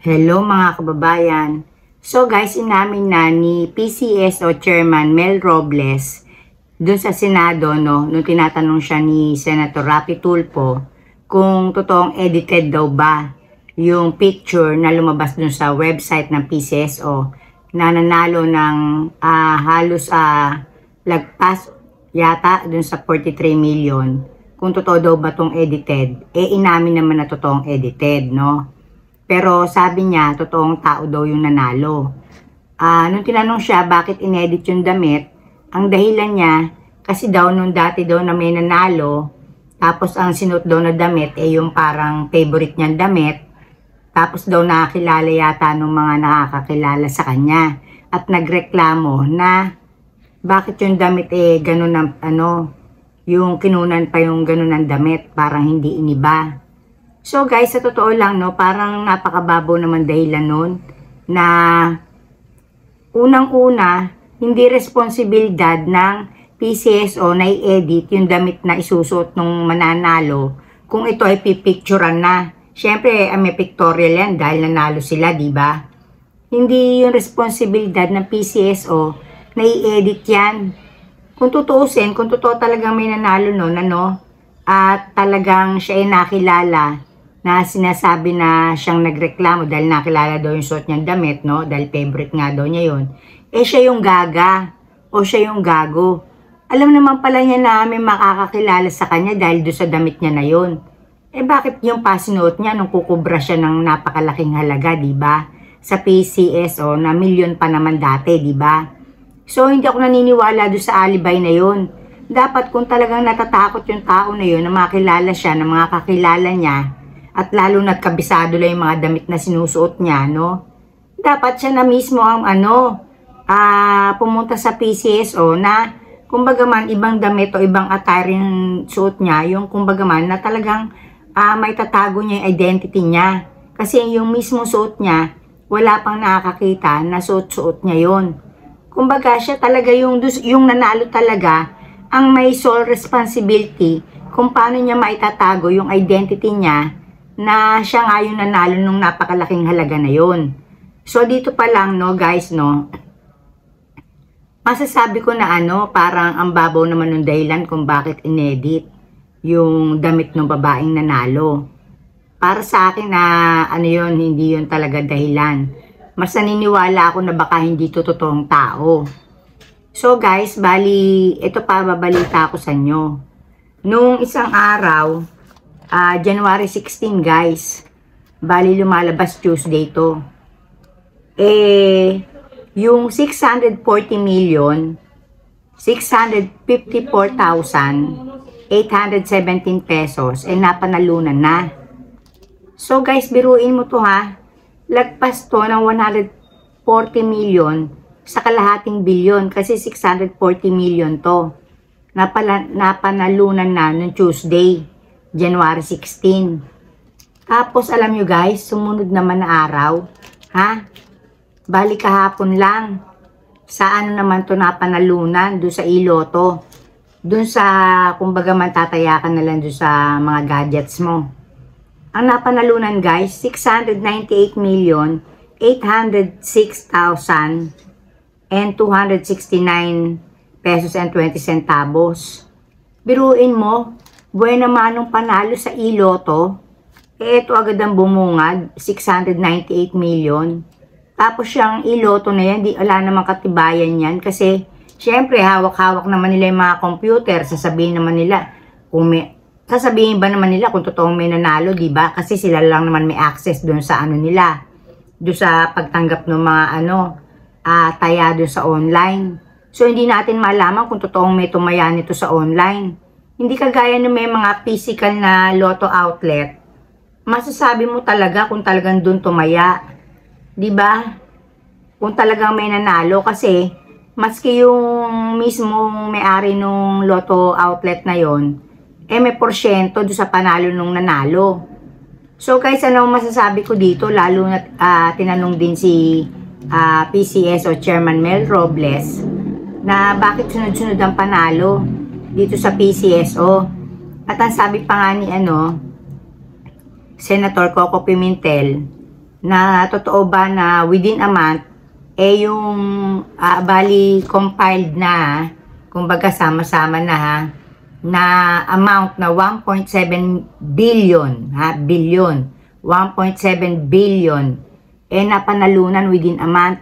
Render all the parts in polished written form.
Hello mga kababayan. So guys, inamin na ni PCSO Chairman Mel Robles dun sa Senado, no, nung tinatanong siya ni Senator Raffy Tulfo kung totoong edited daw ba yung picture na lumabas dun sa website ng PCSO na nanalo ng halos lagpas yata dun sa 43 million. Kung totoo daw ba tong edited, inamin naman na totoong edited, no? Pero sabi niya, totoong tao daw yung nanalo. Nung tinanong siya bakit inedit yung damit, ang dahilan niya, kasi daw nung dati daw na may nanalo, tapos ang sinuot daw na damit, yung parang favorite niyang damit, tapos daw nakakilala yata ng mga nakakakilala sa kanya, at nagreklamo na, bakit yung damit ganun ang, yung kinunan pa yung ganun ang damit, parang hindi iniba. So guys, sa totoo lang, no, parang napakababaw naman dahilan nun na unang-una, hindi responsibilidad ng PCSO na i-edit yung damit na isusuot nung mananalo kung ito ay pipicturean na. Siyempre, may pictorial yan dahil nanalo sila, di ba? Hindi yung responsibilidad ng PCSO na i-edit yan. Kung tutuusin, kung totoo talagang may nanalo nun, at talagang siya ay nakilala, na sinasabi na siyang nagreklamo dahil nakilala daw yung suot niyang damit, no? Dahil favorite nga daw niya yun. Siya yung gaga o siya yung gago. Alam naman pala niya na may makakakilala sa kanya dahil doon sa damit niya na yun. Bakit yung pasinuot niya nung kukubra siya ng napakalaking halaga, di ba? Sa PCSO na milyon pa naman dati, di ba? So, hindi ako naniniwala doon sa alibay na yun. Dapat kung talagang natatakot yung tao na yun na makilala siya ng mga kakilala niya, at lalo na't kabisado lang yung mga damit na sinusuot niya, no? Dapat siya na mismo ang pumunta sa PCSO na kumbaga man ibang damit o ibang attire yung suot niya, yung kumbaga man na talagang may tatago niya yung identity niya. Kasi yung mismo suot niya, wala pang nakakakita na suot-suot niya yon. Kumbaga siya talaga yung nanalo talaga ang may sole responsibility kung paano niya maitatago yung identity niya na siya nga yung nanalo nung napakalaking halaga na yun. So, dito pa lang, no, guys, no, masasabi ko na parang ang babaw naman ng dahilan kung bakit inedit yung damit ng babaeng nanalo. Para sa akin na, yun, hindi yun talaga dahilan. Mas naniniwala ako na baka hindi to totoong tao. So, guys, bali, ito pa babalita ko sa inyo. Nung isang araw, January 16 guys, bali lumalabas Tuesday to. Yung 654,817 pesos napanalunan na. So guys, biruin mo to ha. Lagpas to ng 140 million sa kalahating bilyon kasi 640 million to. Napanalunan na noong Tuesday, January 16. Tapos alam nyo guys, sumunod naman na araw, balik kahapon lang. Sa naman to napanalunan? Doon sa iloto. Doon sa, kumbaga man tatayakan na lang doon sa mga gadgets mo. Ang napanalunan guys, 698,806,269 pesos and 20 centavos. Biruin mo, buwan naman nung panalo sa iloto, ito agad ang bumungad, 698 million. Tapos yung iloto na yan, wala namang katibayan yan kasi, syempre, hawak-hawak naman nila yung mga computer, sasabihin ba naman nila kung totoong may nanalo, diba? Kasi sila lang naman may access doon sa nila, doon sa pagtanggap ng mga taya doon sa online. So, hindi natin malaman kung totoong may tumaya nito sa online. Hindi kagaya ng may mga physical na lotto outlet, masasabi mo talaga kung talagang doon tumaya. Diba? Kung talagang may nanalo kasi, maski yung mismong may-ari nung lotto outlet na yon, may porsyento doon sa panalo nung nanalo. So guys, masasabi ko dito, lalo na tinanong din si PCSO Chairman Mel Robles na bakit sunod-sunod ang panalo dito sa PCSO. At ang sabi pa nga ni Senator Coco Pimentel, na totoo ba na within a month, yung bali compiled na, kumbaga sama-sama na ha, na amount na 1.7 billion, ha, billion, 1.7 billion, napanalunan within a month.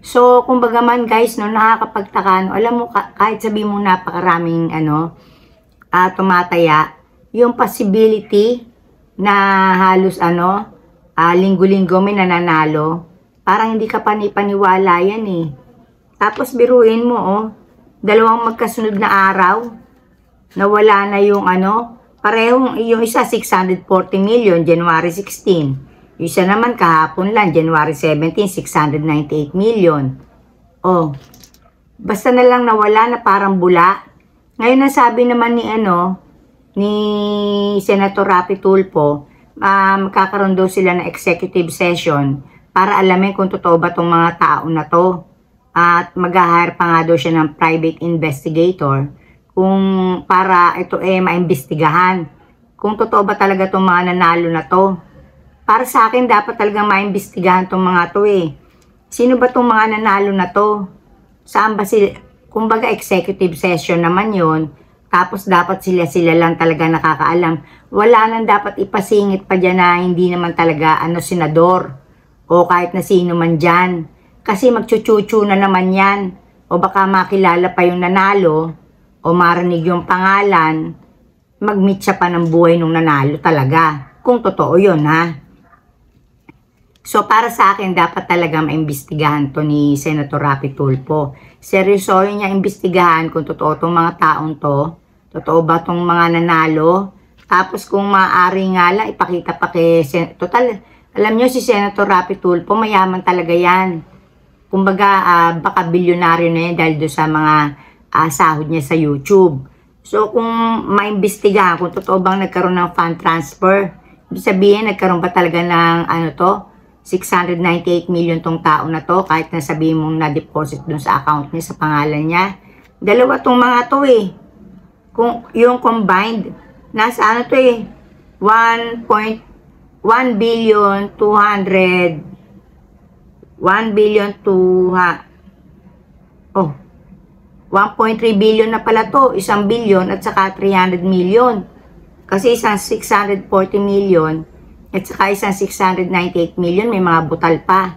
So, kumbaga man guys, no, nakakapagtaka, no, alam mo, kahit sabi mo napakaraming, tumataya, yung possibility na halos, linggo-linggo may nananalo, parang hindi ka panipaniwala yan eh. Tapos biruin mo, dalawang magkasunod na araw, nawala na yung parehong, yung isa 640 million, January 16. Yung isa naman kahapon lang, January 17, 698 million. Basta na lang nawala na parang bula. Ngayon nasabi naman ni Senator Rapi Tulfo, magkakaroon daw sila ng executive session para alamin kung totoo ba itong mga tao na to. At mag-hire pa nga daw siya ng private investigator kung para ito maimbestigahan kung totoo ba talaga itong mga nanalo na to. Para sa akin, dapat talagang maimbestigahan itong mga to eh. Sino ba itong mga nanalo na to? Saan ba sila? Kumbaga executive session naman yon. Tapos dapat sila lang talaga nakakaalam. Wala nang dapat ipasingit pa dyan na hindi naman talaga senador o kahit na sino man dyan. Kasi magchuchuchu na naman yan. O baka makilala pa yung nanalo o marinig yung pangalan, mag-meet siya pa ng buhay nung nanalo talaga. Kung totoo yun ha. So para sa akin, dapat talaga maimbestigahan to ni Senator Rapi Tulfo. Seryosohin niya imbestigahan kung totoo tong mga taong to. Totoo ba tong mga nanalo? Tapos kung maaari nga lang, ipakita pa kay total, alam nyo si Senator Rapi Tulfo, mayaman talaga yan. Kumbaga, baka bilyonaryo na yan dahil doon sa mga sahod niya sa YouTube. So kung maimbestigahan kung totoo bang nagkaroon ng fund transfer, ibig sabihin nagkaroon ba talaga ng 698 million tong tao na to, kahit na sabihin mong na-deposit dun sa account niya, sa pangalan niya. Dalawa tong mga to eh. Kung yung combined, nasa 1 billion 1.3 billion na pala to, 1 billion at saka 300 million. Kasi isang 640 million at saka isang 698 million, may mga butal pa.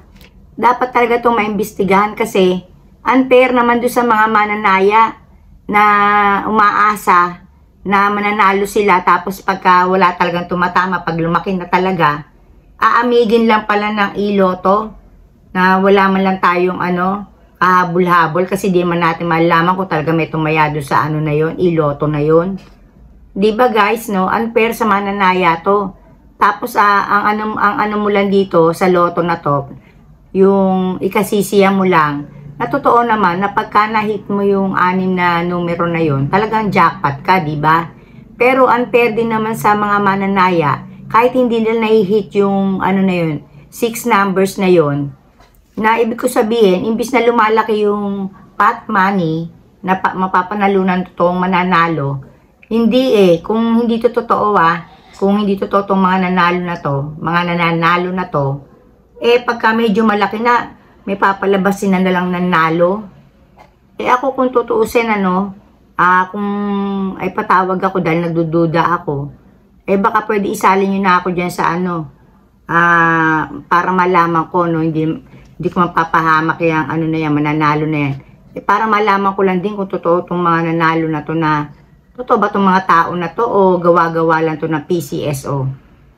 Dapat talaga itong maimbestigahan kasi unfair naman doon sa mga mananaya na umaasa na mananalo sila, tapos pagka wala talagang tumatama, pag lumaki na talaga, aamigin lang pala ng iloto na wala man lang tayong kahabol-habol, kasi di man natin malalaman kung talaga may tumayado sa na yon, iloto na yon. Di ba guys, no? Unfair sa mananaya to. Tapos ang mo lang dito sa loto na to, yung ikasisiya mo lang, na totoo naman na pagka na-hit mo yung 6 na numero na yon, talagang jackpot ka, di ba? Pero unfair din naman sa mga mananaya, kahit hindi nila na-hit yung na yun, 6 numbers na yon, na ibig ko sabihin, imbis na lumalaki yung pot money na mapapanalunan totoong mananalo, hindi kung hindi to totoo kung hindi totoo tong mga nanalo na to, mga nananalo na to, pagka medyo malaki na, may papalabasin na lang nanalo. Ako kung tutuusin kung ay patawag ako dahil nagdududa ako, baka pwede isalin nyo na ako dyan sa para malaman ko, no, hindi ko mapapahamak yung na yan, mananalo na yan. Para malaman ko lang din kung totoo itong mga nanalo na to, na totoo ba itong mga tao na to o gawa-gawa lang to ng PCSO.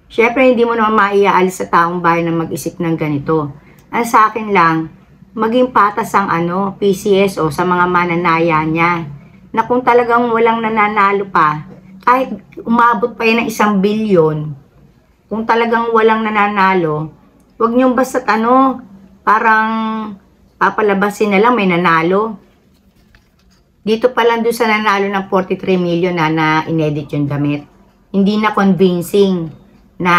Syempre hindi mo naman maiaalis sa taong bayan na mag-isip ng ganito. Ang sa akin lang, maging patas ang PCSO sa mga mananaya niya, na kung talagang walang nananalo pa, kahit umabot pa yan ng 1 billion, kung talagang walang nananalo, huwag niyong basta parang papalabasin na lang may nanalo. Dito pa lang doon sa nanalo ng 43 million na inedit yung damit, hindi na convincing na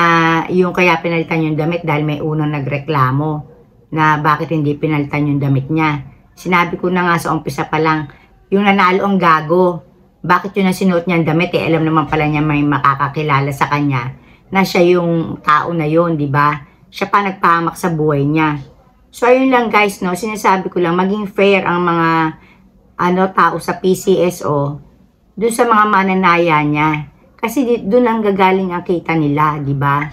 yung kaya pinalitan yung damit dahil may unang nagreklamo na bakit hindi pinalitan yung damit niya. Sinabi ko na nga sa umpisa pa lang, yung nanalo ang gago. Bakit yun ang sinuot niyang damit? Alam naman pala niya may makakakilala sa kanya na siya yung tao na yun, di ba? siya pa nagpahamak sa buhay niya. So, ayun lang guys, no, sinasabi ko lang, maging fair ang mga tao sa PCSO doon sa mga mananaya niya. Kasi doon ang gagaling ang kita nila, di ba?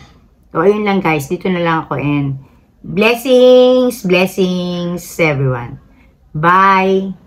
So, ayun lang guys, dito na lang ako and blessings, blessings everyone. Bye!